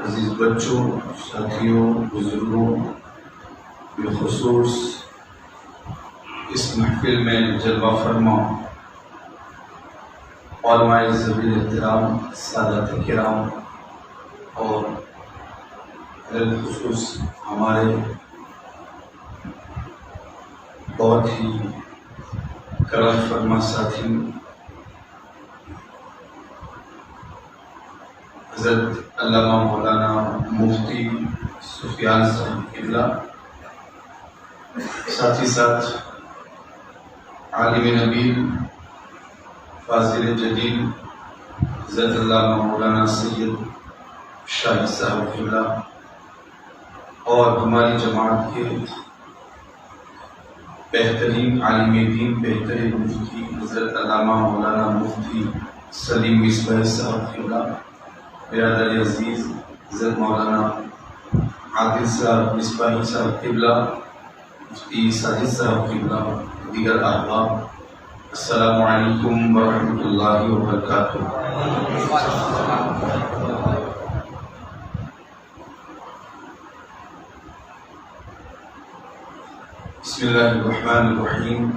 عزیز بچوں، ساتھیوں، بزرگوں، بالخصوص اس محفل میں جلوہ فرما علماء ذوی احترام، سادات کرام اور بالخصوص ہمارے بہت ہی کرم فرما ساتھی حضرت علامہ مولانا مفتی سفیان صاحب قبلہ، ساتھ ہی ساتھ عالم نبیل فاضل جلیل حضرت علامہ مولانا سید شاہد صاحب قبلہ اور ہماری جماعت کے بہترین عالم دین، بہترین مفتی حضرت علامہ مولانا مفتی سلیم مصباحی صاحب قبلہ، برادر عزیز حضرت مولانا عادل صاحب مصباحی صاحب قبلہ، مفتی ساجد صاحب قبلہ، دیگر احباب، السلام علیکم ورحمۃ اللہ وبرکاتہ۔ بسم اللہ الرحمن الرحیم،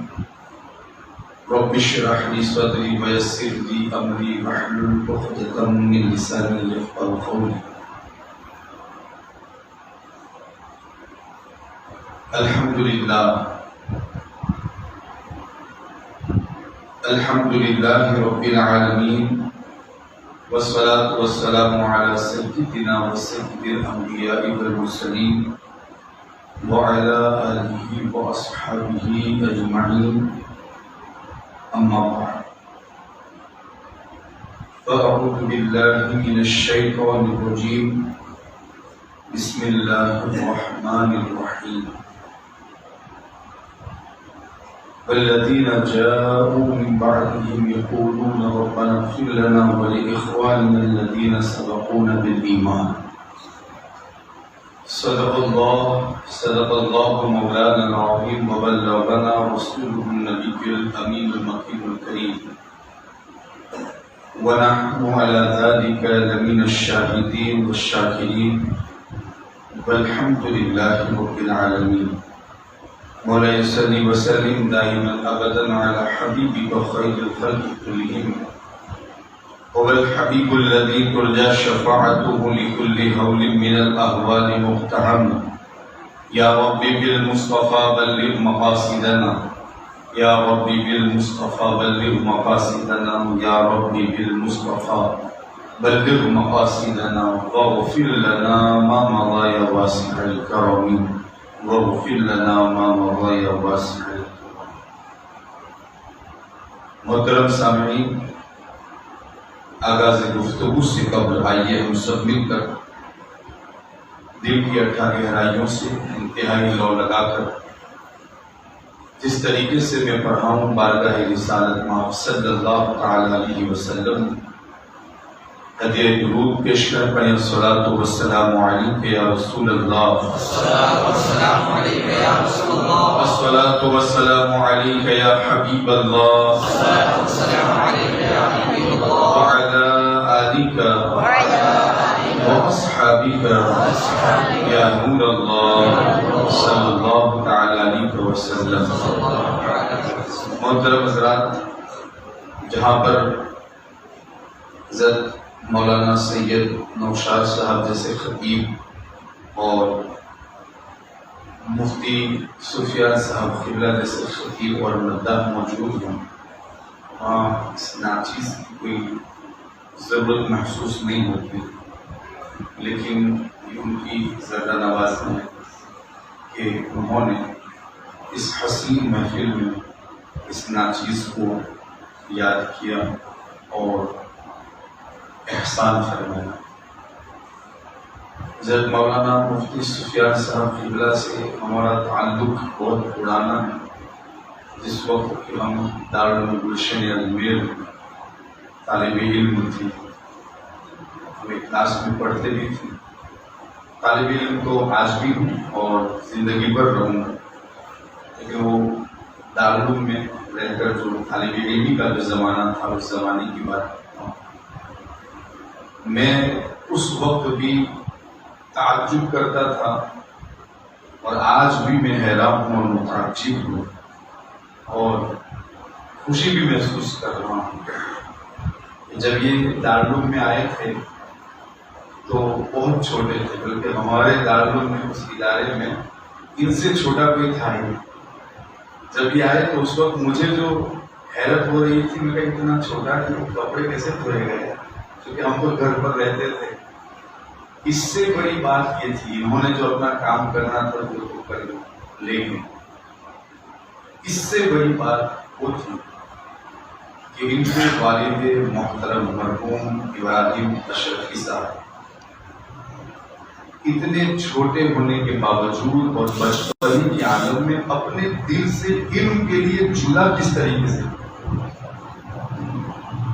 رب اشرح لی صدری ویسر لی امری واحلل عقدۃ من لسانی یفقہوا قولی۔ الحمد للہ رب العالمین، والصلاة والسلام علی سیدنا وسید الانبیاء والمرسلین وعلی آلہ واصحابہ اجمعین، اما بعد، فاعوذ باللہ من الشیطان الرجیم، بسم اللہ الرحمن الرحیم۔ والذین جاءوا من بعدهم یقولون ربنا اغفر لنا ولإخواننا الذین سبقونا بالایمان۔ صدق اللہ مولانا العظیم وبلغنا رسوله النبی الامین المکین الکریم، ونحن على ذلك لمن الشاهدين والشاكرين، والحمد لله رب العالمين۔ مولاي صل وسلم دائما ابدا على حبيبك خير الخلق كلهم، هو الحبيب الذي ترجى شفاعته لكل هول من الاهوال مقتحم۔ يا رب بالمصطفى بلغ مقاصدنا، يا رب بالمصطفى بلغ مقاصدنا، يا رب بالمصطفى بلغ مقاصدنا، واغفر لنا ما مضى يا واسع الكرم، واغفر لنا ما مضى يا واسع الكرم۔ محترم سامعین، آغاز گفتگو سے قبل آئیے ہم سب مل کر دل کی 18 گہرائیوں سے انتہائی لو لگا کر جس طریقے سے میں پڑھا ہوں بارگاہ رسالت مآب صلی اللہ تعالی علیہ وسلم ہدیہ درود پیش کر پڑھیں، الصلاۃ والسلام علیک یا رسول اللہ، الصلاۃ والسلام علیک یا رسول اللہ، الصلاۃ والسلام علیک یا حبیب اللہ، الصلاۃ والسلام علیک یا حبیب اللہ، وعلی آلک واصحابک یا نور اللہ صلی اللہ تعالی علیہ وسلم۔ محترم حضرات، جہاں پر حضرت مولانا سید نوشاد صاحب جیسے خطیب اور مفتی سفیان صاحب قبلہ جیسے خطیب اور مداح موجود ہوں، وہاں اس ناچیز کی کوئی ضرورت محسوس نہیں ہوتی، لیکن یہ ان کی زیادہ نوازی ہے کہ انہوں نے اس حسین محفل میں اس ناچیز کو یاد کیا اور احسان فرمایا۔ حضرت مولانا مفتی سفیان صاحب قبلہ سے ہمارا تعلق بہت پرانا ہے۔ جس وقت کہ ہم دارالعلوم گلشن اجمیر طالب علم تھے، ہم ایک کلاس میں پڑھتے بھی تھے، طالب علم تو آج بھی ہوں اور زندگی بھر رہوں گا، لیکن وہ دارالعلوم میں رہ کر جو طالب علمی کا جو زمانہ تھا اس زمانے کی بات، میں اس وقت بھی تعجب کرتا تھا اور آج بھی میں حیران ہوں اور متعجب ہوں اور خوشی بھی محسوس کر رہا ہوں۔ جب یہ دارالعلوم میں آئے تھے تو بہت چھوٹے تھے، بلکہ ہمارے دارالعلوم میں اس ادارے میں ان سے چھوٹا کوئی تھا ہی۔ جب یہ آئے تو اس وقت مجھے جو حیرت ہو رہی تھی، میں کہا اتنا چھوٹا کہ کپڑے کیسے دھوئے گئے، کیونکہ ہم تو گھر پر رہتے تھے۔ اس سے بڑی بات یہ تھی انہوں نے جو اپنا کام کرنا تھا وہ کر لے گئے۔ اس سے بڑی بات وہ تھی کہ ان کے والد محترم مرحوم ابراہیم اشرفی صاحب اتنے چھوٹے ہونے کے باوجود اور بچپن کے عالم میں اپنے دل سے علم کے لیے جڑا کس طریقے سے۔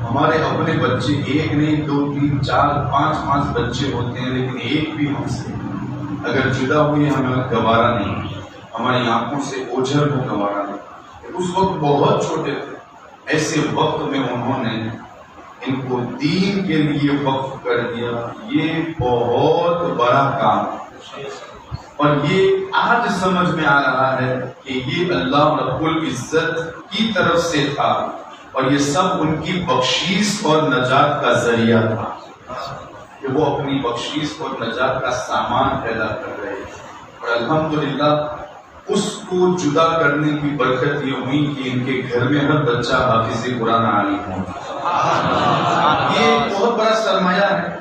ہمارے اپنے بچے ایک نہیں، 2 3 4 5 بچے ہوتے ہیں، لیکن ایک بھی ہم سے اگر جدا ہوئے ہمیں گوارا نہیں، ہماری آنکھوں سے اوجھل ہو گوارا نہیں۔ اس وقت بہت چھوٹے تھے، ایسے وقت میں انہوں نے ان کو دین کے لیے وقف کر دیا۔ یہ بہت بڑا کام اور یہ آج سمجھ میں آ رہا ہے کہ یہ اللہ رب العزت کی طرف سے تھا اور یہ سب ان کی بخشش اور نجات کا ذریعہ تھا کہ وہ اپنی بخشش اور نجات کا سامان پیدا کر رہے تھے۔ اور الحمدللہ اس کو جدا کرنے کی برکت یہ ہوئی کہ ان کے گھر میں ہر بچہ حافظ قرآن عالم ہو۔ یہ بہت بڑا سرمایہ ہے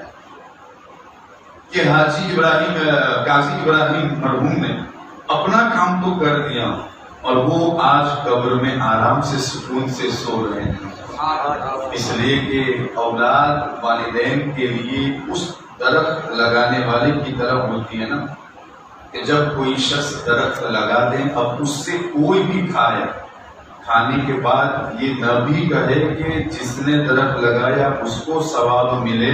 کہ حاجی ابراہیم قاضی ابراہیم مرحوم نے اپنا کام تو کر دیا اور وہ آج قبر میں آرام سے سکون سے سو رہے ہیں، اس لیے کہ اولاد والدین کے لیے اس درخت لگانے والے کی طرح ہوتی ہے نا کہ جب کوئی شخص درخت لگا دے اب اس سے کوئی بھی کھائے، کھانے کے بعد یہ نہ بھی کہے کہ جس نے درخت لگایا اس کو ثواب ملے،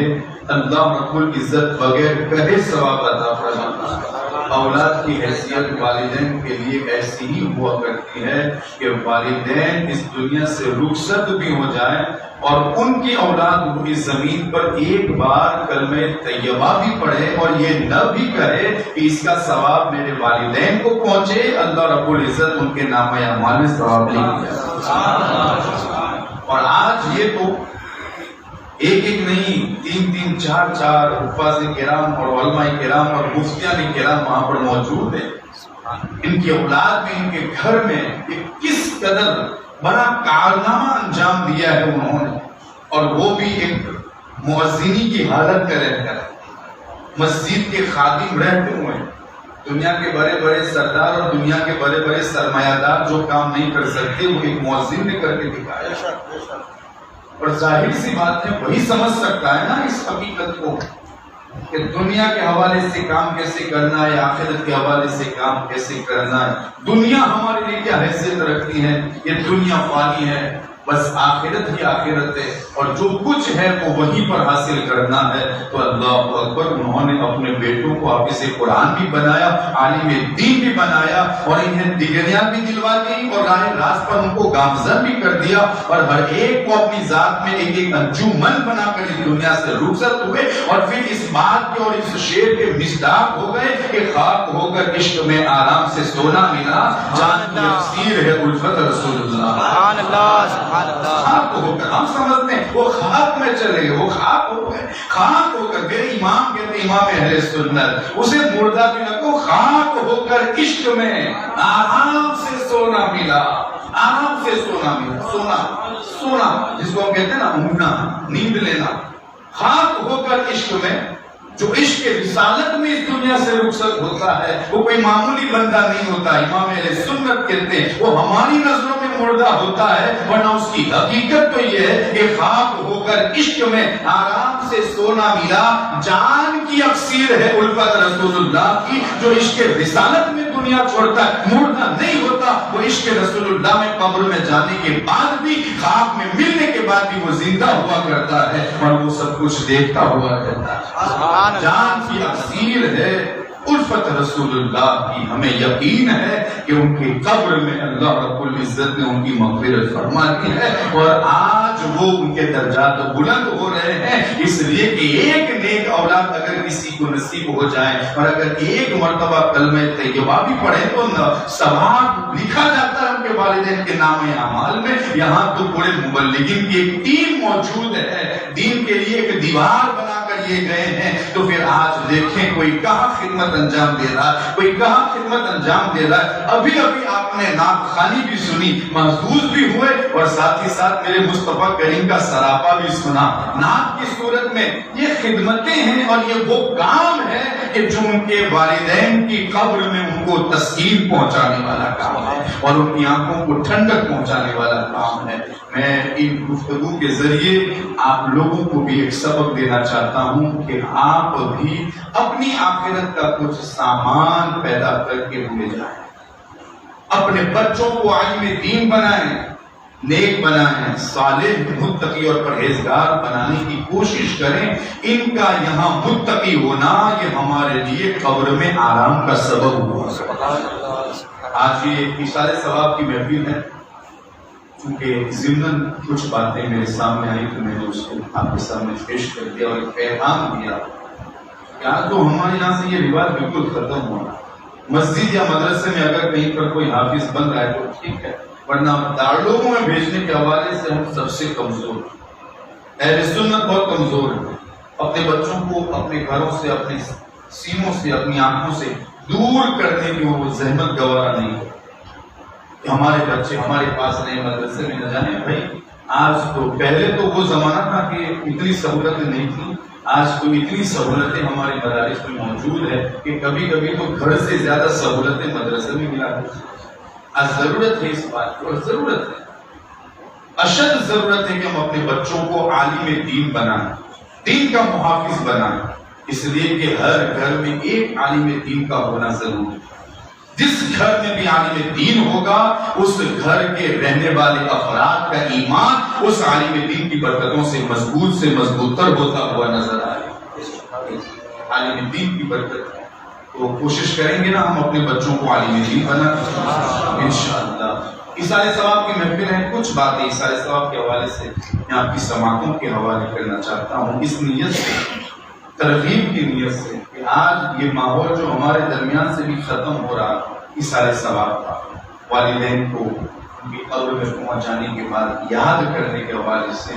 اللہ رب العزت بغیر کہے ثواب عطا فرماتا ہے۔ اولاد کی حیثیت والدین کے لیے ایسی ہی ہوا کرتی ہے کہ والدین اس دنیا سے رخصت بھی ہو جائیں اور ان کی اولاد اس زمین پر ایک بار کلمہ طیبہ بھی پڑھے اور یہ نہ بھی کہے کہ اس کا ثواب میرے والدین کو پہنچے، اللہ رب العزت ان کے نامہ اعمال میں ثواب لکھ دیا۔ اور آج یہ تو ایک نہیں 3 4 حفاظ کرام اور علماء کرام اور مفتیان کرام وہاں پر موجود ہیں۔ ان کی اولاد میں ان کے گھر میں کس قدر بڑا کارنامہ انجام دیا ہے انہوں نے، اور وہ بھی ایک مؤذنی کی حالت میں رہ کر، مسجد کے خادم رہتے ہوئے۔ دنیا کے بڑے بڑے سردار اور دنیا کے بڑے بڑے سرمایہ دار جو کام نہیں کر سکتے وہ ایک مؤذن نے کر کے دکھایا۔ اور ظاہر سی بات ہے وہی سمجھ سکتا ہے نا اس حقیقت کو کہ دنیا کے حوالے سے کام کیسے کرنا ہے، آخرت کے حوالے سے کام کیسے کرنا ہے۔ دنیا ہمارے لیے کیا حیثیت رکھتی ہے، یہ دنیا فانی ہے، بس آخرت ہی آخرت ہے اور جو کچھ ہے وہ وہیں پر حاصل کرنا ہے۔ تو اللہ اکبر، انہوں نے اپنے بیٹوں کو حافظ قرآن بھی بنایا، عالم دین بھی بنایا اور انہیں ڈگریاں بھی دلوا دی اور راہ راست پر ان کو گامزن بھی کر دیا، اور ہر ایک کو اپنی ذات میں ایک ایک انجمن بنا کر اس دنیا سے رخصت ہوئے اور پھر اس بات کے اور اس شعر کے مصداق ہو گئے کہ خاک ہو کر عشق میں آرام سے سونا ملا، جان کی اکسیر ہے الفت رسول اللہ۔ سبحان اللہ، خاک ہو کر، ہم سمجھتے ہیں وہ خاک میں چلے گئے، وہ خاک ہو گئے، خاک ہو کر، میرے امام کہتے امام اہل سنت، اسے مردہ بھی نہ کہو، خاک ہو کر عشق میں آرام سے سونا ملا، آرام سے سونا ملا۔ سونا جس کو ہم کہتے ہیں نا اونگنا، نیند لینا، خاک ہو کر عشق میں، جو عشق رسالت میں اس دنیا سے رخصت ہوتا ہے وہ کوئی معمولی بندہ نہیں ہوتا۔ امام اہل سنت کہتے ہیں وہ ہماری نظروں میں مردہ ہوتا ہے، ورنہ اس کی حقیقت تو یہ ہے کہ خاک ہو کر عشق میں آرام سے سونا ملا، جان کی اکسیر ہے الفت رسول اللہ کی۔ جو عشق رسالت میں دنیا چھوڑتا ہے مردہ نہیں ہوتا، وہ عشق رسول اللہ میں قبر میں جانے کے بعد بھی، خاک میں ملنے کے بعد بھی وہ زندہ ہوا کرتا ہے اور وہ سب کچھ دیکھتا ہوا رہتا ہے۔ جان کی اکسیر ہے الفت رسول اللہ کی۔ ہمیں یقین ہے کہ ان کی قبر میں اللہ رب العزت نے ان کی مغفرت فرما دی ہے، اور آج آج وہ ان کے درجات بلند ہو رہے ہیں اس لیے کہ ایک نیک اولاد اگر کسی کو نصیب ہو جائے اور اگر ایک مرتبہ کلمہ طیبہ بھی پڑھے تو ثواب لکھا جاتا ہے ان کے والدین کے نام اعمال میں. یہاں تو پورے مبلغین کی ایک ٹیم موجود ہے, دین کے لیے ایک دیوار بنا کر یہ گئے ہیں. تو پھر آج دیکھیں کوئی کہاں خدمت انجام دے رہا ہے, کوئی کہاں خدمت انجام دے رہا ہے. ابھی ابھی آپ نے نعت خوانی بھی سنی, محظوظ بھی ہوئے اور ساتھ ہی ساتھ میرے مصطفیٰ کریم کا سراپا بھی سنا. نعت کی صورت میں یہ خدمتیں ہیں اور یہ وہ کام ہے کہ جو ان کے والدین کی قبر میں ان کو تسکین پہنچانے والا کام ہے اور ان کی آنکھوں کو ٹھنڈک پہنچانے والا کام ہے. میں ان گفتگو کے ذریعے آپ لوگوں کو بھی ایک سبق دینا چاہتا ہوں کہ آپ بھی اپنی آخرت کا کچھ سامان پیدا کر کے لے جائیں. اپنے بچوں کو عالم دین بنائیں, نیک بنائیں, صالح, متقی اور پرہیزگار بنانے کی کوشش کریں. ان کا یہاں متقی ہونا یہ ہمارے لیے قبر میں آرام کا سبب ہوا. آج یہ ایصال ثواب کی محفل ہے, چونکہ ضمن کچھ باتیں میرے سامنے آئی تو میں نے اس کو آپ کے سامنے پیش کر دیا اور ایک پیغام دیا. یہاں تو ہمارے یہاں سے یہ رواج بالکل ختم ہوا. مسجد یا مدرسے میں اگر کہیں پر کوئی حافظ بن رہا ہے تو ٹھیک ہے, ورنہ دارالعلوموں میں بھیجنے کے حوالے سے ہم سب سے کمزور ہیں. اہل سنت بہت کمزور ہے. اپنے بچوں کو اپنے گھروں سے, اپنے سینوں سے, اپنی آنکھوں سے دور کرنے کی وہ زحمت گوارا نہیں ہے. ہمارے بچے ہمارے پاس نہیں, مدرسے میں نہ جانے. بھائی آج تو, پہلے تو وہ زمانہ تھا کہ اتنی سہولتیں نہیں تھیں. آج تو اتنی سہولتیں ہمارے مدارس میں موجود ہے کہ کبھی کبھی تو گھر سے زیادہ سہولتیں مدرسے میں ملا کرتی ہیں. آج ضرورت ہے اس بات کی, اور ضرورت ہے, اشد ضرورت ہے کہ ہم اپنے بچوں کو عالم دین بنائیں, دین کا محافظ بنائیں. اس لیے کہ ہر گھر میں ایک عالم دین کا ہونا ضروری ہے. جس گھر میں بھی عالم دین ہوگا اس گھر کے رہنے والے افراد کا ایمان اس عالم دین کی برکتوں سے مضبوط تر ہوتا ہوا نظر آئے. عالم دین کی برکت ہے تو کوشش کریں گے نا ہم اپنے بچوں کو عالم دین بنائیں انشاءاللہ. ایصال ثواب کی محفل ہے. کچھ باتیں ایصال ثواب کے حوالے سے میں آپ کی سماعتوں کے حوالے کرنا چاہتا ہوں, اس نیت سے, ترغیب کی نیت سے کہ آج یہ ماحول جو ہمارے درمیان سے بھی ختم ہو رہا ہے ایصال ثواب کا, والدین کو ان کی قبر میں پہنچ جانے کے بعد یاد کرنے کے حوالے سے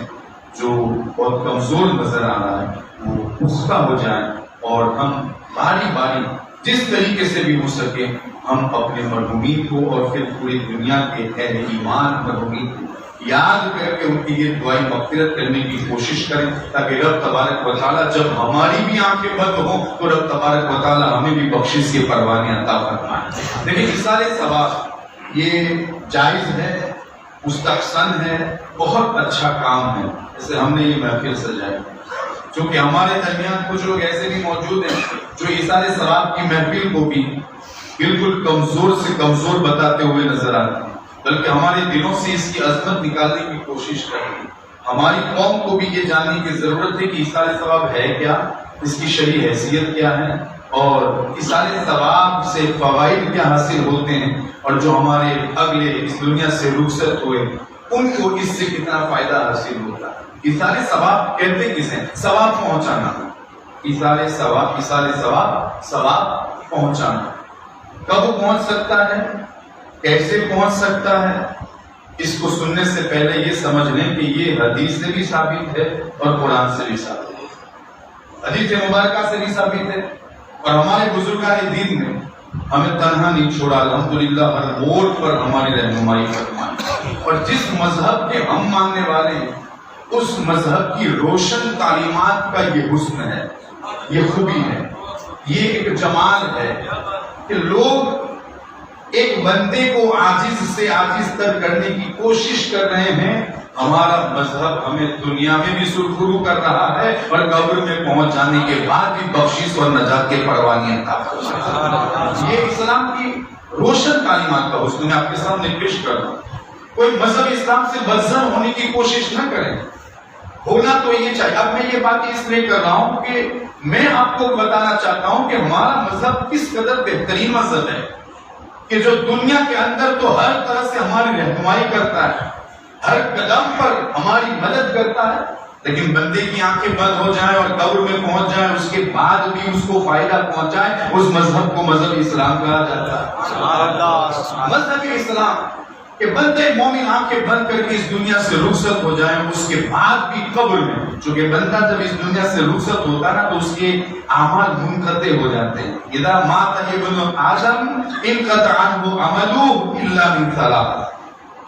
جو بہت کمزور نظر آ رہا ہے وہ پختہ ہو جائیں اور ہم باری باری جس طریقے سے بھی ہو سکے ہم اپنے مرحومین کو اور پھر پوری دنیا کے اہل ایمان مرحومین کو یاد کر کے ان کی یہ دعائی مغفرت کرنے کی کوشش کریں تاکہ رب تبارک و تعالیٰ جب ہماری بھی آنکھیں بند ہوں تو رب تبارک و تعالیٰ ہمیں بھی بخشش کے پروانے عطا فرمائیں. لیکن ایصال ثواب یہ جائز ہے, مستحسن ہے, بہت اچھا کام ہے. جیسے ہم نے یہ محفل سجائی, چونکہ ہمارے درمیان کچھ لوگ ایسے بھی موجود ہیں جو ایصال ثواب کی محفل کو بھی بالکل کمزور سے کمزور بتاتے ہوئے نظر آتے ہیں, بلکہ ہمارے دلوں سے اس کی عظمت نکالنے کی کوشش کریں. ہماری قوم کو بھی یہ جاننے کی ضرورت ہے کہ ایصال ثواب ہے کیا, اس کی شرعی حیثیت کیا ہے اور ایصال ثواب سے فوائد کیا حاصل ہوتے ہیں, اور جو ہمارے اگلے اس دنیا سے رخصت ہوئے ان کو اس سے کتنا فائدہ حاصل ہوتا ہے. ایصال ثواب کہتے کسے ہیں؟ ثواب پہنچانا. ایصال ثواب ثواب پہنچانا. کب پہنچ سکتا ہے, کیسے پہنچ سکتا ہے؟ اس کو سننے سے پہلے یہ سمجھ لیں کہ یہ حدیث سے بھی ثابت ہے اور قرآن سے بھی ثابت ہے, حدیث مبارکہ سے بھی ثابت ہے, اور ہمارے بزرگان دین نے ہمیں تنہا نہیں چھوڑا. الحمدللہ ہر موڑ پر ہماری رہنمائی فرمائی, اور جس مذہب کے ہم ماننے والے ہیں اس مذہب کی روشن تعلیمات کا یہ حسن ہے, یہ خوبی ہے, یہ ایک جمال ہے کہ لوگ ایک بندے کو عاجز سے عاجز تر کرنے کی کوشش کر رہے ہیں. ہمارا مذہب ہمیں دنیا میں بھی سرخرو کر رہا ہے اور قبر میں پہنچ جانے کے بعد بھی بخشش اور نجات کے پروانے عطا فرماتا ہے. یہ اسلام کی روشن تعلیمات کا حسن میں آپ کے سامنے پیش کر رہا ہوں. کوئی مذہب اسلام سے بدزن ہونے کی کوشش نہ کریں, ہونا تو یہ چاہیے. اب میں یہ بات اس لیے کر رہا ہوں کہ میں آپ کو بتانا چاہتا ہوں کہ ہمارا مذہب کس قدر بہترین مذہب ہے کہ جو دنیا کے اندر تو ہر طرح سے ہماری رہنمائی کرتا ہے, ہر قدم پر ہماری مدد کرتا ہے، لیکن بندے کی آنکھیں بند ہو جائیں اور قبر میں پہنچ جائیں، اس کے بعد بھی اس کو فائدہ پہنچائے، اس مذہب کو مذہب اسلام کہا جاتا ہے۔ مذہب اسلام کہ بندے مومن آنکھیں بند کر کے اس دنیا سے رخصت ہو جائیں، اس کے بعد بھی قبر میں، چونکہ بندہ جب اس دنیا سے رخصت ہوتا ہے نا تو اس کے اعمال منقطع ہو جاتے ہیں۔ اذا مات ابن آدم انقطع عنہ عمله الا من ثلاث،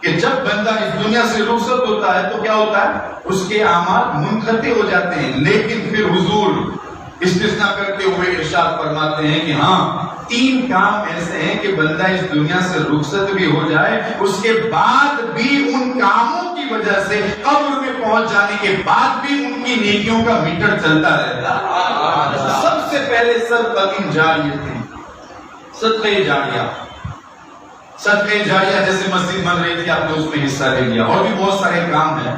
کہ جب بندہ اس دنیا سے رخصت ہوتا ہے تو کیا ہوتا ہے؟ اس کے اعمال منقطع ہو جاتے ہیں، لیکن پھر حضور استثناء کرتے ہوئے ارشاد فرماتے ہیں کہ ہاں 3 کام ایسے ہیں کہ بندہ اس دنیا سے رخصت بھی ہو جائے، اس کے بعد بھی ان کاموں کی وجہ سے قبر میں پہنچ جانے کے بعد بھی ان کی نیکیوں کا میٹر چلتا رہتا ہے۔ سب سے پہلے صدقہ جاریہ تھی، صدقہ جاریہ۔ صدقہ جاریہ جیسے مسجد بن رہی تھی، آپ نے اس میں حصہ لے لیا، اور بھی بہت سارے کام ہیں،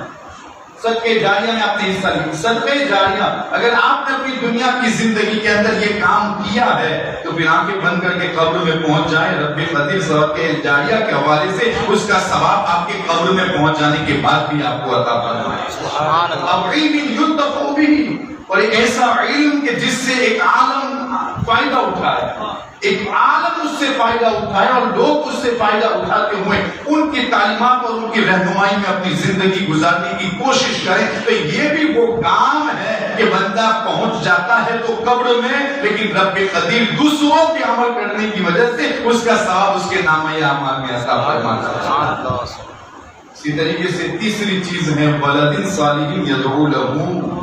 صدقہ جاریہ میں آپ نے حصہ لیا۔ صدقہ جاریہ اگر آپ نے اپنی دنیا کی زندگی کے اندر یہ کام کیا ہے تو پھر آنکھیں بند کر کے قبر میں پہنچ جائیں، رب قدیر صدقہ جاریہ کے حوالے سے اس کا ثواب آپ کے قبر میں پہنچ جانے کے بعد بھی آپ کو عطا فرمائے۔ سبحان اللہ۔ علم ینتفع به، اور ایک ایسا علم کہ جس سے ایک عالم فائدہ اٹھائے، ایک عالم اس سے فائدہ اٹھائے اور لوگ اس سے فائدہ اٹھاتے ہوئے ان کی تعلیمات اور ان کی رہنمائی میں اپنی زندگی گزارنے کی کوشش کریں، تو یہ بھی وہ کام ہے کہ بندہ پہنچ جاتا ہے تو قبر میں، لیکن رب قدیر دوسروں کے عمل کرنے کی وجہ سے اس کا ثواب اس کے نامہ اعمال میں عطا فرماتا ہے۔ اسی طریقے سے تیسری چیز ہے ولد صالح یدعو لہ،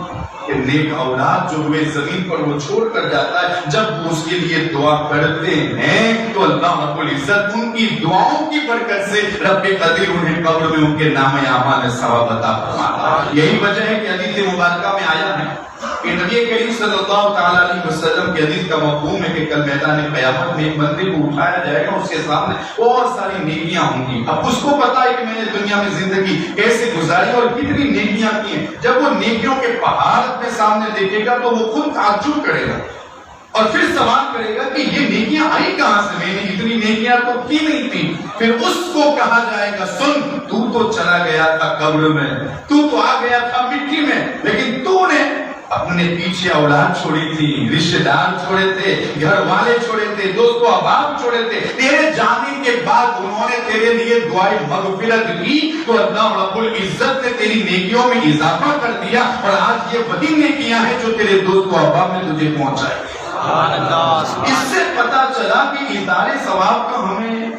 کہ نیک اولاد جو ہوئے زمین پر وہ چھوڑ کر جاتا ہے، جب وہ اس کے لیے دعا کرتے ہیں تو اللہ رب العزت ان کی دعاؤں کی برکت سے رب قدیر انہیں قبر میں ان کے نامہ اعمال میں ثواب عطا فرماتا ہے۔ یہی وجہ ہے کہ حدیث مبارکہ میں آیا ہے کہ نبی کریم صلی اللہ تعالیٰ علیہ وسلم کی حدیث کا مفہوم ہے کہ کل میدان قیامت میں ایک بندے کو اٹھایا جائے گا، اس کے سامنے بہت ساری نیکیاں ہوں گی۔ اب اس کو پتا ہے کہ میں نے دنیا میں زندگی کیسے گزاری اور کتنی نیکیاں کی ہیں۔ جب وہ نیکیوں کے پہاڑ اپنے سامنے دیکھے گا تو وہ خود تعجب کرے گا اور پھر سوال کرے گا کہ یہ نیکیاں آئی کہاں سے، میں نے اتنی نیکیاں تو کی نہیں تھی۔ پھر اس کو کہا جائے گا سن، تو چلا گیا تھا قبر میں، تو آ گیا تھا مٹی میں، لیکن تو نے اپنے پیچھے اولاد چھوڑی تھی، رشتہ دار چھوڑے تھے، گھر والے چھوڑے تھے، دوست و احباب چھوڑے تھے، تیرے جانے کے بعد انہوں نے تیرے لیے دعائے مغفرت کی تو اللہ رب العزت نے تیری نیکیوں میں اضافہ کر دیا، اور آج یہ وہی نیکیاں ہیں جو تیرے دوست و احباب نے تجھے پہنچائے۔ اس سے پتا چلا کہ ایثار ثواب کا ہمیں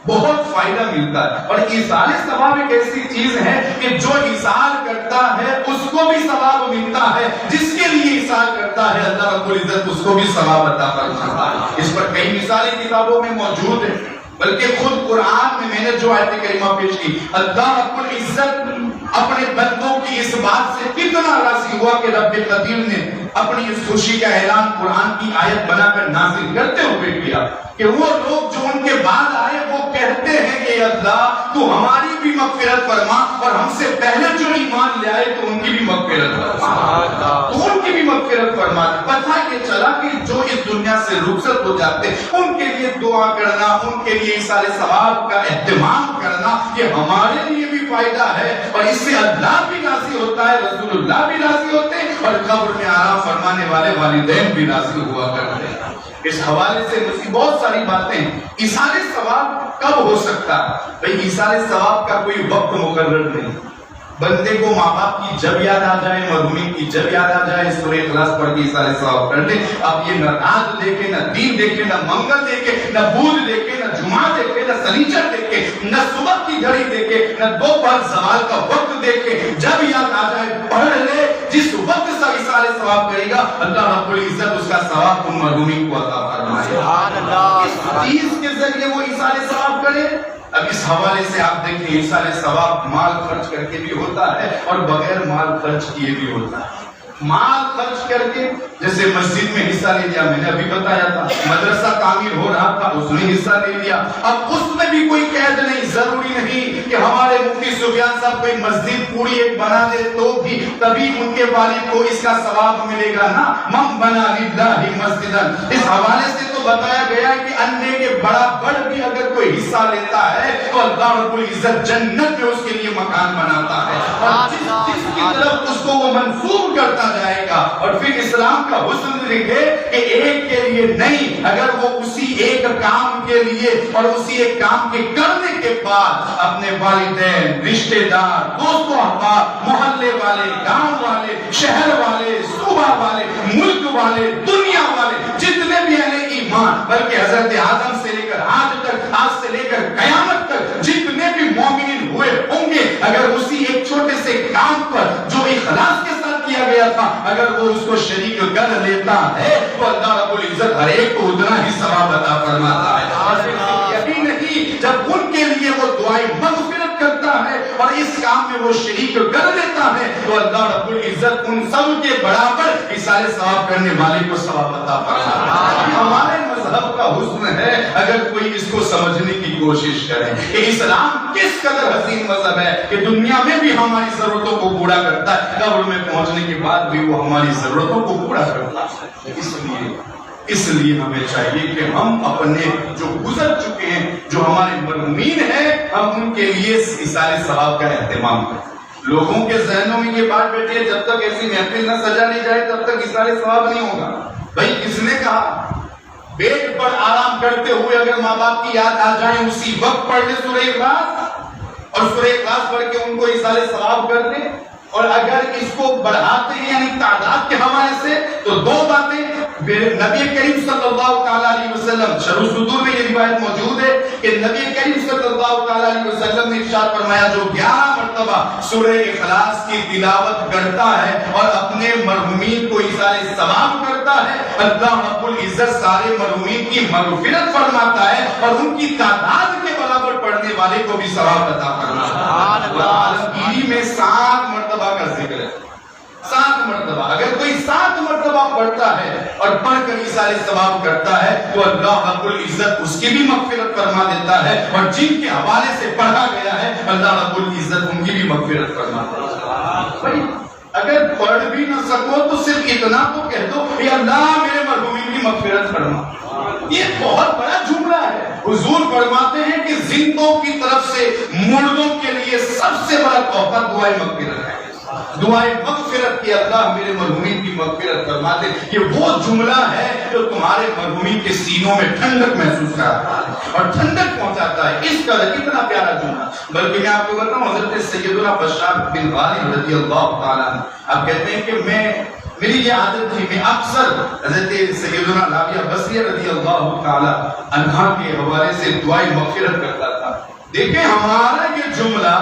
بہت فائدہ ملتا ہے، اور ایثار ثواب ایک ایسی چیز ہے کہ جو ایثار کرتا ہے اس کو بھی ثواب ملتا ہے، جس کے لیے ایثار کرتا ہے اللہ رب العزت اس کو بھی ثواب عطا فرماتا ہے۔ اس پر کئی مثالیں کتابوں میں موجود ہیں، بلکہ خود قرآن میں نے جو آیت کریمہ پیش کی، اللہ رب العزت اپنے بندوں کی اس بات سے کتنا راضی ہوا کہ رب قدیر نے اپنی اس خوشی کا اعلان قرآن کی آیت بنا کر نازل کرتے ہوئے کیا کہ وہ لوگ جو ان کے بعد آئے وہ کہتے ہیں کہ اللہ تو ہماری بھی مغفرت فرما، اور ہم سے پہلے جو ایمان لے آئے تو ان کی بھی مغفرت فرما، تو ان کی بھی مغفرت فرما۔ پتہ یہ چلا کہ جو اس دنیا سے رخصت ہو جاتے ان کے لیے دعا کرنا، ان کے لیے سارے ثواب کا اہتمام کرنا، یہ ہمارے لیے بھی فائدہ ہے، اور اس سے اللہ بھی راضی ہوتا ہے، رسول اللہ بھی راضی ہوتے ہیں، اور قبر میں آرام فرمانے والے والدین بھی راضی ہوا کرتے ہیں۔ اس حوالے سے مجھے بہت ساری باتیں، ایثار ثواب کب ہو سکتا ہے؟ بھئی ایثار ثواب کا کوئی وقت مقرر نہیں، بندے کو ماں باپ کی جب یاد آ جائے، مرحومین کی جب یاد آ جائے، سورہ اخلاص پڑھ کے ایثار ثواب کر لے۔ اب یہ نہ رات دیکھے، نہ دین دیکھے، نہ منگل دیکھے، نہ بدھ دیکھے، نہ جمعہ دیکھے، نہ سنیچر دیکھے، نہ صبح کی گھڑی دیکھے، نہ دوپہر زوال کا وقت دیکھے، جب یاد آ جائے پڑھ لے۔ جس وقت سے ایثار ثواب کرے گا اللہ رب العزت اس کا ثواب ان مرحومین کو عطا فرمائے۔ سبحان اللہ۔ اس چیز کے ذریعے وہ ایثار ثواب کرے۔ اب اس حوالے سے آپ دیکھیں ایثار ثواب مال خرچ کر کے بھی ہوتا ہے اور بغیر مال خرچ کیے بھی ہوتا ہے۔ مال خرچ کر کے جیسے مسجد میں حصہ لے لیا، میں نے ابھی بتایا تھا، مدرسہ تعمیر ہو رہا تھا اس نے حصہ لے لیا، اب اس میں بھی کوئی قید نہیں، ضروری نہیں کہ ہمارے مفتی سفیان صاحب کوئی مسجد پوری ایک بنا دے تو بھی تبھی ان کے والد کو اس کا ثواب ملے گا، نا من بنا للہ مسجدا۔ اس حوالے سے تو بتایا گیا کہ اندھے کے برابر بھی اگر کوئی حصہ لیتا ہے تو اللہ رب العزت جنت میں اس کے لیے مکان بناتا ہے، اور جس کی طرف اس کو وہ منسوب کرتا جائے گا۔ اور پھر اسلام کا حسن دیکھے کہ ایک کے لیے نہیں، اگر وہ اسی ایک کام کے لیے اور اسی ایک کام کے کرنے کے بعد اپنے والدین، رشتہ دار، دوست و احباب، محلے والے، گاؤں والے، شہر والے، صوبہ والے، ملک والے، دنیا والے، جتنے بھی اہل ایمان، بلکہ حضرت آدم سے لے کر آج تک، آج سے لے کر قیامت تک جتنے بھی مومنین ہوئے ہوں گے، اگر اسی ایک چھوٹے سے کام پر جو اخلاص کے ساتھ کیا گیا تھا اگر وہ اس کو شریک کر لیتا ہے تو اللہ رب العزت ہر ایک کو اتنا ہی ثواب عطا فرماتا ہے۔ یقین نہیں، جب ان کے لیے وہ دعائیں مغفرت کرتا ہے اور اس کام میں وہ شریک کر لیتا ہے تو اللہ رب العزت ان سب کے برابر سارے ثواب کرنے والے کو ثواب عطا فرماتا ہے۔ ہمارے مذہب کا حسن ہے اگر کوئی اس کو سمجھنے کی کوشش کرے کہ اسلام کس قدر حسین مذہب ہے کہ دنیا میں بھی ہماری ضرورتوں کو پورا کرتا ہے، قبر میں پہنچنے کے بعد بھی وہ ہماری ضرورتوں کو پورا کرتا ہے۔ اس لیے ہمیں چاہیے کہ ہم اپنے جو گزر چکے ہیں، جو ہمارے مرحومین ہیں، ہم ان کے لیے سارے ثواب کا اہتمام کریں۔ لوگوں کے ذہنوں میں یہ بات بیٹھی ہے جب تک ایسی محفل نہ سجا نہیں جائے تب تک سارے ثواب نہیں ہوگا۔ بھائی کس نے کہا بیڈ پر آرام کرتے ہوئے اگر ماں باپ کی یاد آ جائیں اسی وقت پڑھ لیں سورہ اخلاص، اور سورہ اخلاص پڑھ کے ان کو سارے ثواب کر دیں، اور اگر اس کو بڑھاتے ہیں یعنی تعداد کے حوالے سے تو دو باتیں نبی کریم صلی اللہ تعالیٰ علیہ وسلم، شرح الصدور میں یہ روایت موجود ہے کہ نبی کریم صلی اللہ تعالیٰ علیہ وسلم نے ارشاد فرمایا جو 11 مرتبہ سورہ اخلاص کی تلاوت کرتا ہے اور اپنے مرحومین کو سارے ثواب کرتا ہے، اللہ رب العزت سارے مرحومین کی مغفرت فرماتا ہے اور ان کی تعداد کے برابر پڑھنے والے کو بھی ثواب عطا فرماتا ہے۔ عالمگیری میں 7 مرتبہ کا ذکر ہے، 7 مرتبہ۔ اگر کوئی 7 مرتبہ پڑھتا ہے اور پڑھ کر سارے ثواب کرتا ہے تو اللہ رب العزت اس کی بھی مغفرت فرما دیتا ہے، اور جن کے حوالے سے پڑھا گیا ہے اللہ رب العزت ان کی بھی مغفرت فرماتا ہے۔ بھائی اگر پڑھ بھی نہ سکو تو صرف اتنا تو کہہ دو کہ اللہ میرے مرحومین کی مغفرت فرما۔ یہ بہت بڑا جملہ ہے۔ حضور فرماتے ہیں کہ زندوں کی طرف سے مردوں کے لیے سب سے بڑا تحفہ دعائے مغفرت ہے۔ دعائے مغفرت کی اللہ میرے مرحومین کی مغفرت فرماتے، یہ وہ جملہ ہے جو تمہارے مرحومین کے سینوں میں ٹھنڈک محسوس کراتا ہے اور ٹھنڈک پہنچاتا ہے۔ اس کا کتنا پیارا جملہ، بلکہ میں آپ کو بتاؤں حضرت سیدنا بشار بن غالب رضی اللہ تعالیٰ عنہ آپ کہتے ہیں کہ میری یہ عادت تھی، میں اکثر حضرت سیدنا رابعہ بصریہ رضی اللہ تعالیٰ عنہا کے حوالے سے دعائے مغفرت کرتا تھا۔ دیکھیں ہمارا یہ جملہ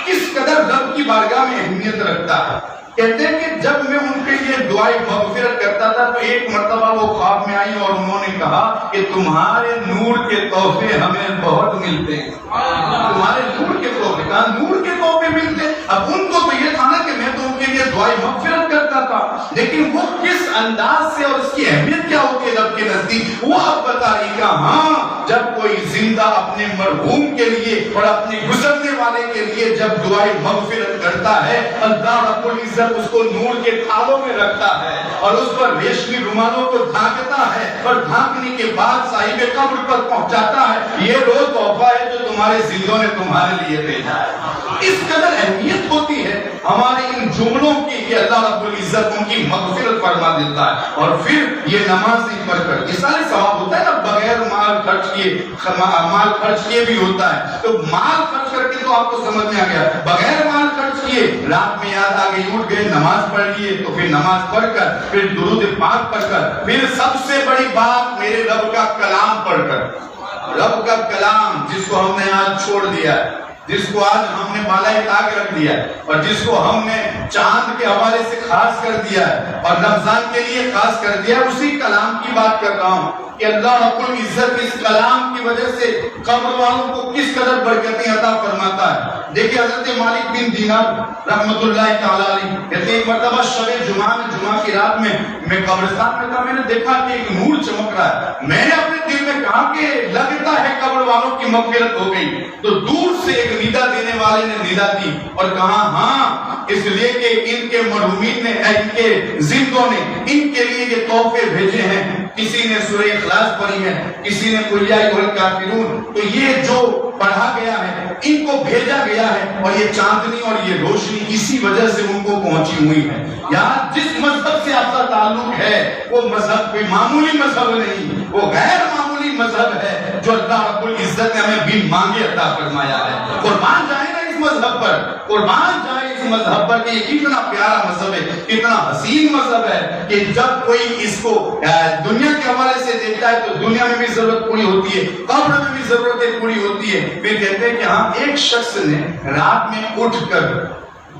کس قدر رب کی بارگاہ میں اہمیت رکھتا ہے۔ کہتے ہیں کہ جب میں ان کے لیے دعائیں مغفرت کرتا تھا تو ایک مرتبہ وہ خواب میں آئی اور انہوں نے کہا کہ تمہارے نور کے تحفے ہمیں بہت ملتے ہیں۔ تمہارے نور کے تحفے، کہا نور کے تحفے ملتے ہیں۔ اب ان کو تو یہ تھا نا کہ میں تو ان کے لیے دعائیں مغفرت کرتا تھا، لیکن وہ کس انداز سے اور اس کی اہمیت کیا ہوتی ہے رب کے نزدیک وہ اب بتا رہی کہ ہاں جب کوئی زندہ اپنے مرحوم کے لیے اور اپنے گزرنے والے کے لیے جب دعائیں مغفرت کرتا ہے اللہ رب العزت اس کو نور کے تھالوں میں رکھتا ہے اور اس پر ریشمی رومالوں کو ڈھانکتا ہے اور ڈھانکنے کے بعد صاحب قبر پر پہنچاتا ہے۔ یہ وہ تحفہ ہے جو تمہارے زندوں نے تمہارے لیے بھیجا ہے۔ اس قدر اہمیت ہوتی ہے ہمارے ان جملوں کی کہ اللہ رب العزت ان کی مغفرت فرما دیتا ہے۔ اور پھر یہ نماز پڑھ کر یہ سارے ثواب ہوتا ہے نا، بغیر مال خرچ کیے، مال خرچ کیے بھی ہوتا ہے، تو مال خرچ کر کے تو آپ کو سمجھ میں آ گیا، بغیر مال خرچ کیے رات میں یاد آ گئی اٹھ گئے نماز پڑھ لیے، تو پھر نماز پڑھ کر پھر درود پاک پڑھ کر پھر سب سے بڑی بات میرے رب کا کلام پڑھ کر، رب کا کلام جس کو ہم نے آج چھوڑ دیا ہے، جس کو آج ہم نے بالائے طاق رکھ دیا ہے اور جس کو ہم نے چاند کے حوالے سے خاص کر دیا ہے اور رمضان کے لیے خاص کر دیا ہے، اسی کلام کی بات کر رہا ہوں کہ اللہ رب العزت اس کلام کی وجہ سے قبر والوں کو کس قدر برکتیں عطا فرماتا ہے۔ دیکھیں حضرت مالک بن دینار رحمت اللہ تعالیٰ علیہ کہتے ہیں ایک مرتبہ شب جمعہ میں جمعہ کی رات میں قبرستان میں تھا، میں نے دیکھا کہ ایک نور چمک رہا ہے، میں نے اپنے دل میں کہا کہ کہ لگتا ہے قبر والوں کی مغفرت ہو گئی، تو دور سے ایک ندا دینے والے نے ندا دی اور کہا ہاں، اس لیے کہ ان کے مرحومین نے، ان کے زندوں نے ان کے لیے یہ تحفے بھیجے ہیں۔ کسی نے سورہ اخلاص پڑھی ہے، کسی نے قل یا ایھا الکافرون، تو یہ جو پڑھا گیا ہے ان کو بھیجا گیا ہے، اور یہ چاندنی اور یہ روشنی اسی وجہ سے ان کو پہنچی ہوئی ہے۔ یار جس مذہب سے آپ کا تعلق ہے وہ مذہب کوئی معمولی مذہب نہیں، وہ غیر معمولی مذہب ہے جو اللہ رب العزت نے ہمیں بن مانگے عطا فرمایا ہے۔ قربان جائے نا اس مذہب پر، قربان جائے اس مذہب پر کہ یہ کتنا پیارا مذہب ہے، کتنا حسین مذہب ہے کہ جب کوئی اس کو دنیا کے حوالے سے دیکھتا ہے تو دنیا میں بھی ضرورت پوری ہوتی ہے، قبر میں بھی ضرورتیں پوری ہوتی ہے۔ پھر کہتے ہیں کہ ہاں ایک شخص نے رات میں اٹھ کر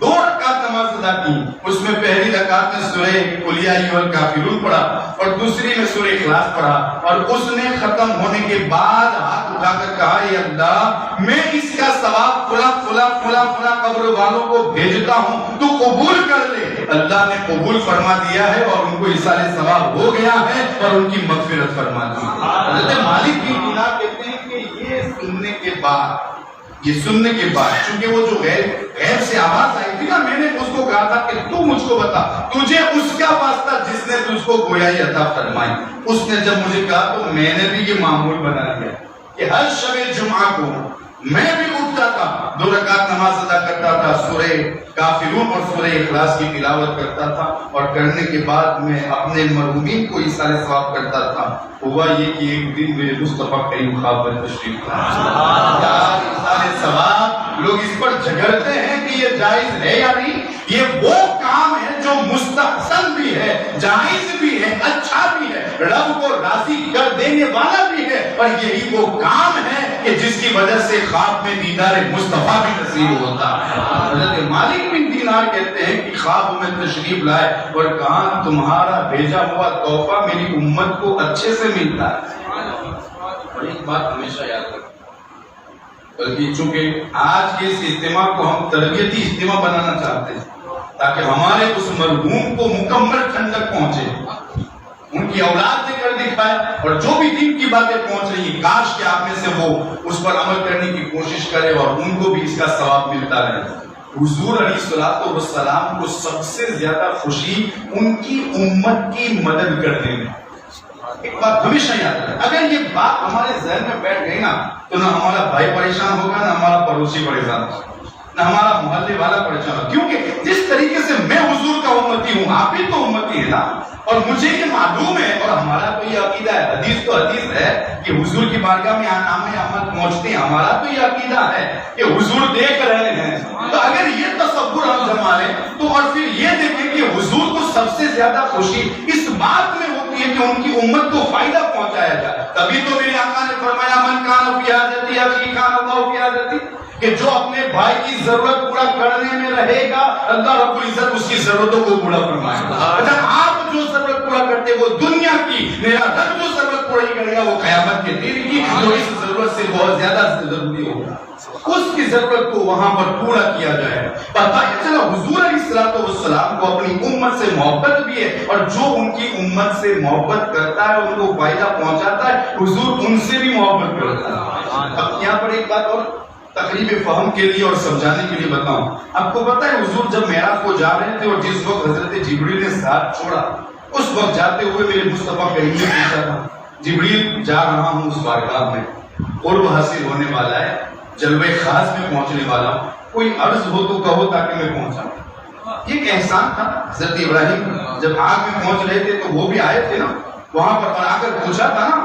2 رکعت نماز ادا کی، اس میں پہلی رکعت میں سورہ قل یا ایھا الکافرون پڑھا اور دوسری میں سورہ اخلاص پڑھا، اور اس نے ختم ہونے کے بعد ہاتھ اٹھا کر کہا اے اللہ میں اس کا ثواب فلاں فلاں فلاں فلاں قبر والوں کو بھیجتا ہوں، تو قبول کر لے۔ اللہ نے قبول فرما دیا ہے اور ان کو ایصال ثواب ہو گیا ہے اور ان کی مغفرت فرما دی ہے۔ حضرت مالک بن دینار کہتے ہیں کہ یہ سننے کے بعد چونکہ وہ جو غیب سے آواز آئی تھی نا، میں نے اس کو کہا تھا کہ تو مجھ کو بتا تجھے اس کا واسطہ جس نے تجھ کو گویائی عطا فرمائی، اس نے جب مجھے کہا تو میں نے بھی یہ معمول بنا لیا کہ ہر شب جمعہ کو میں بھی اٹھتا تھا، 2 رکعت نماز ادا کرتا تھا، سورہ کافرون اور سورہ اخلاص کی تلاوت کرتا تھا، اور کرنے کے بعد میں اپنے مرحومین کو ایصال ثواب کرتا تھا۔ ہوا یہ کہ ایک دن میرے مصطفیٰ کریم خواب میں تشریف لائے۔ ایصال ثواب لوگ اس پر جھگڑتے ہیں کہ یہ جائز ہے یا نہیں، یہ وہ کام ہے جو مستحسن بھی ہے، جائز بھی ہے، اچھا بھی ہے، رب کو راضی کر دینے والا بھی ہے، اور یہی وہ کام ہے کہ جس کی وجہ سے خواب میں دیدار مصطفیٰ بھی نصیب ہوتا ہے۔ حضرت مالک بن دینار کہتے ہیں کہ خواب میں تشریف لائے اور کہا تمہارا بھیجا ہوا تحفہ میری امت کو اچھے سے ملتا ہے۔ اور ایک بات ہمیشہ یاد رکھیں، بلکہ چونکہ آج کے اس اجتماع کو ہم تربیتی اجتماع بنانا چاہتے ہیں تاکہ ہمارے اس مرحوم کو مکمل ٹھنڈک پہنچے، ان کی اولاد نے کر دکھایا، اور جو بھی دین کی باتیں پہنچ رہی ہیں کاش کہ آپ میں سے وہ اس پر عمل کرنے کی کوشش کرے اور ان کو بھی اس کا ثواب ملتا رہے۔ حضور علیہ الصلوۃ والسلام کو سب سے زیادہ خوشی ان کی امت کی مدد کرنے میں۔ ایک بات ہمیشہ یاد رکھیں، اگر یہ بات ہمارے ذہن میں بیٹھ گئی نا تو نہ ہمارا بھائی پریشان ہوگا، نہ ہمارا پڑوسی پریشان ہوگا، نہ ہمارا محلے والا پریشان ہوگا، کیونکہ جس طریقے سے میں حضور کا امتی ہوں آپ بھی تو امتی ہیں نا، اور مجھے یہ معلوم ہے اور ہمارا تو یہ عقیدہ ہے، حدیث تو حدیث ہے کہ حضور کی بارگاہ میں نام احمد پہنچتے ہیں، ہمارا تو یہ عقیدہ ہے کہ حضور دیکھ رہے ہیں۔ تو اگر یہ تصور ہم جما لیں تو اور پھر یہ دیکھیں کہ حضور کو سب سے زیادہ خوشی اس بات میں ہوتی ہے کہ ان کی امت کو فائدہ پہنچایا جائے، تبھی تو میرے آقا نے فرمایا من کان فی حاجتی اخی کان اللہ فی حاجتی، کہ جو اپنے بھائی کی ضرورت پورا کرنے میں رہے گا اللہ رب العزت اس کی ضرورتوں کو پورا فرمائے گا۔ اگر آپ جو ضرورت پورا کرتے وہ دنیا کی، میرا رب جو ضرورت پوری کرے گا وہ قیامت کے دن کی، جو اس ضرورت سے بہت زیادہ ضروری ہوگا، اس کی ضرورت کو وہاں پر پورا کیا جائے۔ پتہ یہ چلا حضور علیہ الصلوۃ والسلام کو اپنی امت سے محبت بھی ہے، اور جو ان کی امت سے محبت کرتا ہے ان کو فائدہ پہنچاتا ہے، حضور ان سے بھی محبت کرتا ہے۔ اب یہاں پر ایک بات اور تقریب فہم کے لیے اور سمجھانے کے لیے بتاؤں، آپ کو پتہ ہے حضور جب معراج کو جا رہے تھے اور جس وقت حضرت جبریل نے ساتھ چھوڑا، اس وقت جاتے ہوئے میرے مصطفیٰ کریم نے پوچھا تھا جبریل جا رہا ہوں اس بارگاہ میں، قرب حاصل ہونے والا ہے، جلوہ خاص میں پہنچنے والا ہوں، کوئی عرض ہو تو کہو تاکہ میں پہنچاؤں۔ یہ ایک احسان تھا، حضرت ابراہیم جب آگ میں پہنچ رہے تھے تو وہ بھی آئے تھے نا وہاں پر، اور آ کر پوچھا تھا نا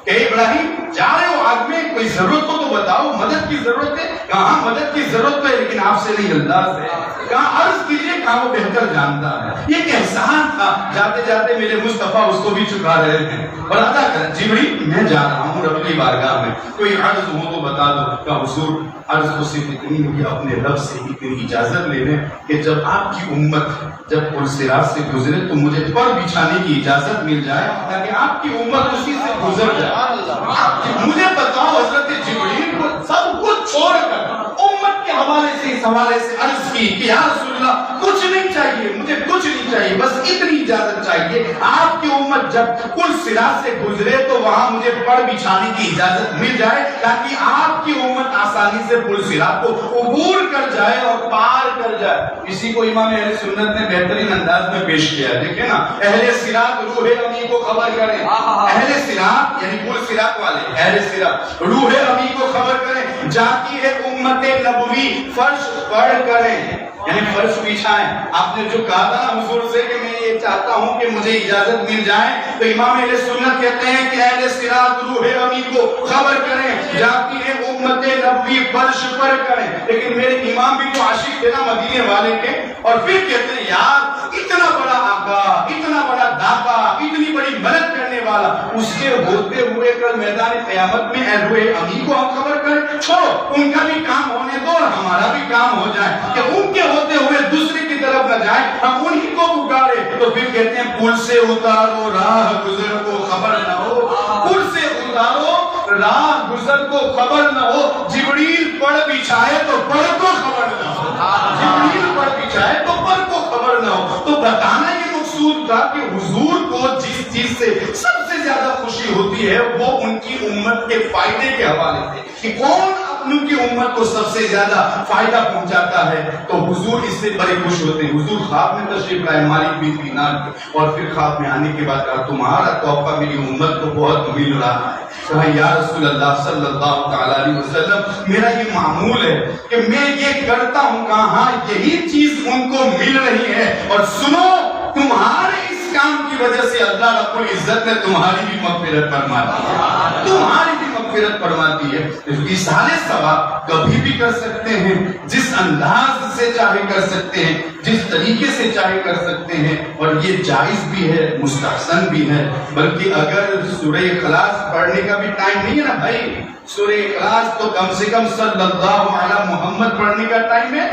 کہ ابراہیم جا رہے ہو آگ میں، کوئی ضرورت ہو تو بتاؤ، مدد کی ضرورت ہے؟ کہاں مدد کی ضرورت ہے لیکن آپ سے نہیں اللہ سے، کہاں عرض کیجئے کہاں وہ بہتر جانتا ہے۔ یہ ایک احسان تھا، جاتے جاتے میرے مصطفیٰ اس کو بھی چکا رہے ہیں اور ادا کر جبریل میں جا رہا ہوں رب کی بارگاہ میں، کوئی عرض ہو تو بتا دو۔ کہ حضور عرض کو صرف اتنی ہوئی اپنے رب سے اتنی اجازت لے لیں کہ جب آپ کی امت جب پل صراط سے گزرے تو مجھے پر بچھانے کی اجازت مل جائے تاکہ آپ کی امت اسی سے گزر جائے۔ مجھے بتاؤ حضرت جبریل کو سب کچھ چھوڑ کر امت کے حوالے سے اس حوالے سے عرض کی کہ یا رسول اللہ کچھ نہیں چاہیے، مجھے کچھ نہیں چاہیے، بس اتنی اجازت چاہیے، آپ کی امت جب پل صراط سے گزرے تو وہاں مجھے پڑ بچھانے کی اجازت مل جائے تاکہ آپ کی امت آسانی سے پل صراط کو عبور کر جائے اور پار کر جائے۔ اسی کو امام اہل سنت نے بہترین انداز میں پیش کیا ہے۔ دیکھیں نا، اہل صراط روح امی کو خبر کریں، اہل صراط یعنی پل صراط والے، اہل صراط روح امی کو خبر کریں، جاتی ہے امت نبوی فرش پڑھ کریں، یعنی فرش بچھائیں۔ آپ نے جو کہا تھا نا حضور سے کہ میں یہ چاہتا ہوں کہ مجھے اجازت مل جائے، تو امام اہل سنت کہتے ہیں کہ اہل صراط روح امی کو خبر کریں، جاتی ہے امت نبوی فرش پڑھ کریں۔ لیکن میرے امام بھی تو عاشق تھے نا مدینے والے کے، اور پھر کہتے ہیں یار اتنا بڑا آقا، اتنا بڑا داتا، اتنی بڑی مدد کرنے والا، اس کے ہوتے ہوئے کل میدان قیامت میں اے روح امی کو ہم خبر کریں؟ چھوڑو، ان کا بھی کام ہونے دو اور ہمارا بھی کام ہو جائے، کہ ان کے ہوتے ہوئے دوسرے کی طرف نہ جائیں، ہم انہی کو پکارے۔ تو پھر کہتے ہیں پل سے اتارو راہ گزر کو خبر نہ ہو، پل سے اتارو راہ گزر کو خبر نہ ہو، جبریل پڑ بچھائے تو پڑ کو خبر نہ ہو، جبریل پڑ بچھائے تو پڑ کو خبر نہ ہو۔ تو بتانا یہ مقصود تھا کہ حضور کو جس چیز سے سب سے زیادہ خوشی ہوتی ہے وہ ان کی امت کے فائدے کے حوالے سے، کہ کون اپنی کی امت کو سب سے زیادہ فائدہ پہنچاتا ہے، تو حضور اس سے بڑے خوش ہوتے ہیں۔ حضور خواب میں تشریف لائے مالک بن دینار کے، اور پھر خواب میں آنے کے بعد کہا تمہارا تحفہ میری امت کو بہت مل رہا ہے۔ کہا یا رسول اللہ صلی اللہ تعالی علیہ وسلم میرا یہ معمول ہے کہ میں یہ کرتا ہوں، کہاں یہی چیز ان کو مل رہی ہے، اور سنو تمہارے اس کام کی وجہ سے اللہ رب العزت نے تمہاری بھی مغفرت فرما دی ہے، تمہاری بھی مغفرت فرما دی ہے۔ ایصال ثواب کبھی بھی کر سکتے ہیں، جس انداز سے چاہے کر سکتے ہیں، جس طریقے سے چاہے کر سکتے ہیں، اور یہ جائز بھی ہے، مستحسن بھی ہے۔ بلکہ اگر سورہ اخلاص پڑھنے کا بھی ٹائم نہیں ہے نا بھائی، سورہ اخلاص تو کم سے کم صلی اللہ علی محمد پڑھنے کا ٹائم ہے،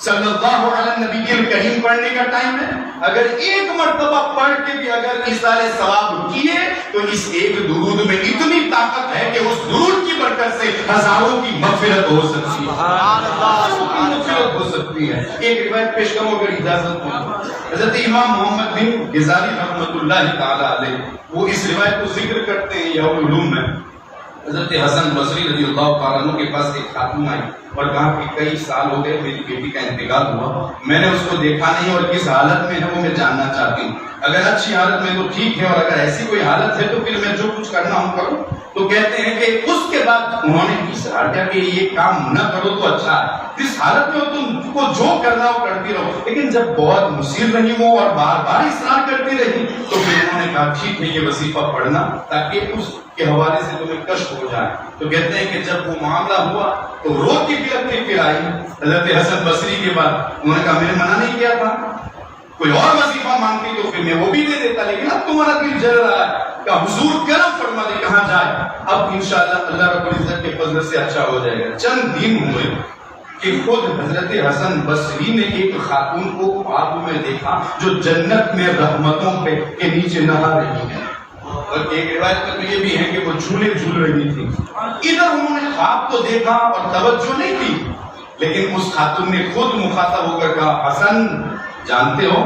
صلی اللہ علیہ نبی الکریم پڑھنے کا ٹائم ہے۔ اگر ایک مرتبہ پڑھ کے بھی اگر ایصال ثواب کیے تو اس ایک درود میں اتنی طاقت ہے کہ اس درود کی برکت سے ہزاروں کی مغفرت ہو سکتی ہے، مغفرت ہو سکتی ہے۔ ایک روایت پیش کروں اگر اجازت ہو۔ حضرت امام محمد بن غزالی رحمۃ اللہ تعالی علیہ وہ اس روایت کو ذکر کرتے ہیں یا علوم میں۔ حضرت حسن بصری رضی اللہ تعالیٰ عنہ کے پاس ایک خاتون آئی اور کہا کہ کئی سال ہو گئے میری بیٹی کا انتقال ہوا، میں نے اس کو دیکھا نہیں اور کس حالت میں ہے وہ میں جاننا چاہتی ہوں، اگر اچھی حالت میں تو ٹھیک ہے، اور اگر ایسی کوئی حالت ہے تو پھر میں جو کچھ کرنا ہوں کروں۔ تو کہتے ہیں کہ اس کے بعد انہوں نے اصرار کیا کہ یہ کام نہ کرو تو اچھا ہے، جس حالت میں ہو تم کو جو کرنا ہو کرتی رہو۔ لیکن جب بہت مصر رہی وہ اور بار بار اصرار کرتی رہی تو پھر انہوں نے کہا ٹھیک ہے یہ وظیفہ پڑھنا تاکہ اس کے حوالے سے تمہیں کشف ہو جائے۔ تو کہتے ہیں کہ جب وہ معاملہ ہوا تو روتی پھر آئی حضرت حسن بصری کے بعد، انہوں نے کہا میں نے منع نہیں کیا تھا، کوئی اور وظیفہ مانگتی تو پھر میں وہ بھی دے دیتا، لیکن اب تمہارا دل جل رہا ہے۔ کہ حضور کرم فرما دے کہاں جائے، اب انشاءاللہ اللہ رب العزت کے فضل سے اچھا ہو جائے گا۔ چند دن ہوئے کہ خود حضرت حسن بصری نے ایک خاتون کو خواب میں دیکھا جو جنت میں رحمتوں کے نیچے نہا رہی ہے، اور ایک روایت میں تو یہ بھی ہے کہ وہ جھولے جھول رہی تھی۔ ادھر انہوں نے خواب تو دیکھا اور توجہ نہیں کی، لیکن اس خاتون نے خود مخاطب ہو کر کہا حسن جانتے ہو؟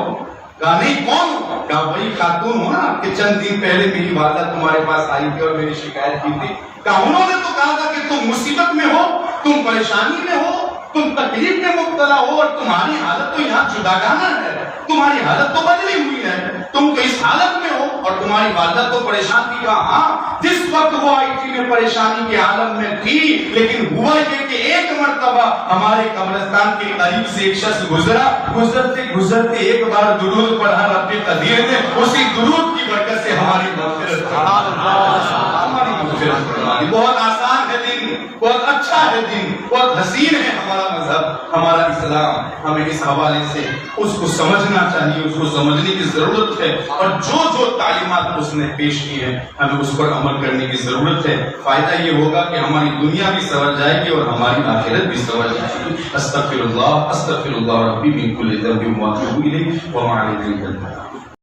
کہا نہیں کون؟ کہا وہی خاتون ہو نا کہ چند دن پہلے میری والدہ تمہارے پاس آئی تھی اور میری شکایت کی تھی۔ کہا انہوں نے تو کہا تھا کہ تم مصیبت میں ہو، تم پریشانی میں ہو، تم تکلیف میں مبتلا ہو، اور تمہاری حالت تو یہاں جداگانہ ہے، تمہاری حالت تو بدلی ہوئی ہے، تم تو اس حالت میں ہو اور تمہاری والدہ تو پریشان تھی۔ کہا ہاں جس وقت وہ آئی تھی میں پریشانی کے عالم میں تھی، لیکن ہوا یہ کہ ایک مرتبہ ہمارے قبرستان کے قریب سے ایک شخص گزرا، گزرتے گزرتے ایک بار درود پڑھا رب قدیر نے، اسی درود کی برکت سے ہماری مغفرت فرما دی۔ بہت آسان ہے دین، بہت اچھا ہے دین، بہت حسین ہے ہمارا مذہب، ہمارا اسلام۔ ہمیں اس حوالے سے اس کو سمجھنا چاہیے، اس کو سمجھنے کی ضرورت ہے، اور جو جو تعلیمات اس نے پیش کی ہے ہمیں اس پر عمل کرنے کی ضرورت ہے۔ فائدہ یہ ہوگا کہ ہماری دنیا بھی سنور جائے گی اور ہماری آخرت بھی سنور جائے گی۔ استغفر اللہ ربی من کل ذنب واتوب الیہ وما علیہ